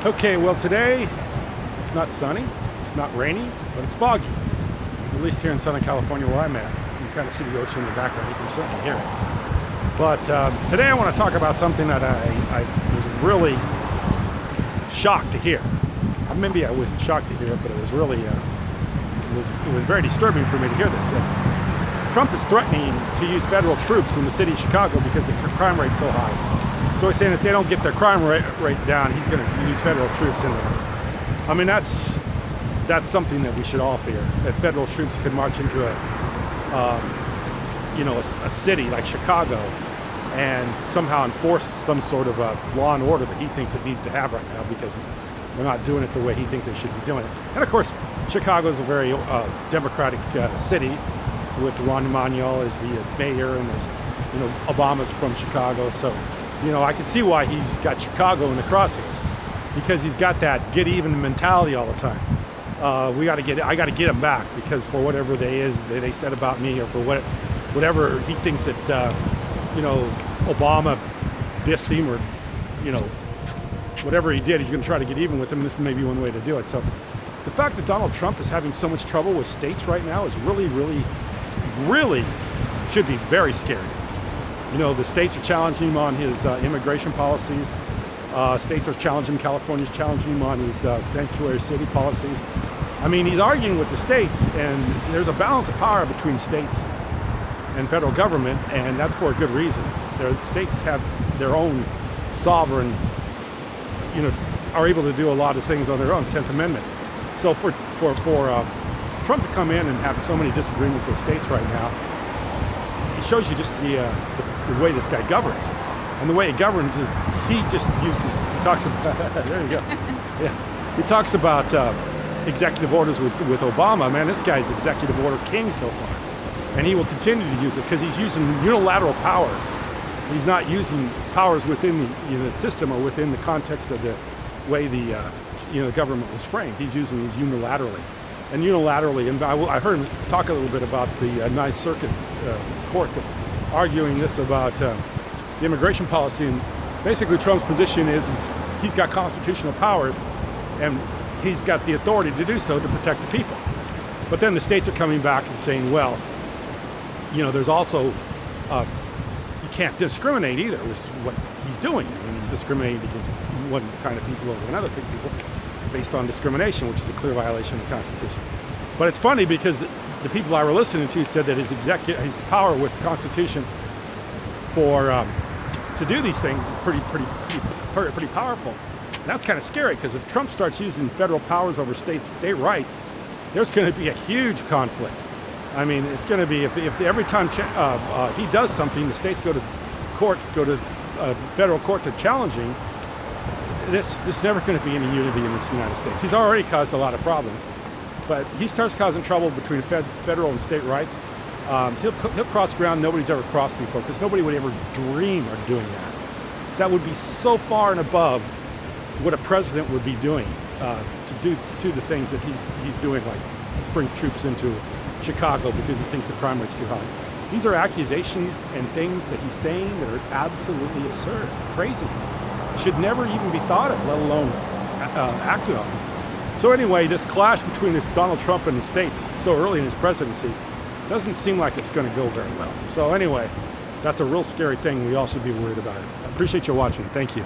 Okay, well today it's not sunny, it's not rainy, but it's foggy. At least here in Southern California where I'm at. You can kind of see the ocean in the background, you can certainly hear it. But today I want to talk about something that I was really shocked to hear. Maybe I wasn't shocked to hear it, but it was really, it was very disturbing for me to hear this. That Trump is threatening to use federal troops in the city of Chicago because the crime rate's so high. So he's saying if they don't get their crime rate down, he's going to use federal troops in there. I mean, that's something that we should all fear. That federal troops could march into a city like Chicago and somehow enforce some sort of law and order that he thinks it needs to have right now because we're not doing it the way he thinks they should be doing it. And of course, Chicago is a very democratic city with Ron Emanuel as the mayor, and there's, Obama's from Chicago. So, I can see why he's got Chicago in the crosshairs, because he's got that get even mentality all the time. I got to get him back because for whatever they said about me, or for whatever he thinks that Obama dissed him, or whatever he did, he's going to try to get even with him. And this is maybe one way to do it. So the fact that Donald Trump is having so much trouble with states right now is really, really, really should be very scary. The states are challenging him on his immigration policies. States are challenging him. California's challenging him on his sanctuary city policies. I mean, he's arguing with the states, and there's a balance of power between states and federal government, and that's for a good reason. The states have their own sovereign, are able to do a lot of things on their own, 10th Amendment. So for Trump to come in and have so many disagreements with states right now, it shows you just the way this guy governs. And the way he governs is he talks about, there you go. Yeah. He talks about executive orders with Obama. Man, this guy's executive order king so far. And he will continue to use it because he's using unilateral powers. He's not using powers within the system or within the context of the way the government was framed. He's using these unilaterally. And unilaterally, and I heard him talk a little bit about the Ninth Circuit Court arguing this about the immigration policy. And basically Trump's position is he's got constitutional powers and he's got the authority to do so to protect the people. But then the states are coming back and saying, well, there's also, you can't discriminate either, which is what he's doing. I mean, he's discriminating against one kind of people over another people based on discrimination, which is a clear violation of the Constitution. But it's funny because the people I were listening to said that his power with the Constitution to do these things is pretty powerful. And that's kind of scary, because if Trump starts using federal powers over state rights, there's going to be a huge conflict. I mean, it's going to be if every time he does something, the states go to federal court to challenging. There's never going to be any unity in this United States. He's already caused a lot of problems, but he starts causing trouble between federal and state rights. He'll cross ground nobody's ever crossed before, because nobody would ever dream of doing that. That would be so far and above what a president would be doing to do the things that he's doing, like bring troops into Chicago because he thinks the crime rate's too high. These are accusations and things that he's saying that are absolutely absurd, crazy. Should never even be thought of, let alone acted on. So anyway, this clash between Donald Trump and the states so early in his presidency doesn't seem like it's going to go very well. So anyway, that's a real scary thing. We all should be worried about it. I appreciate you watching. Thank you.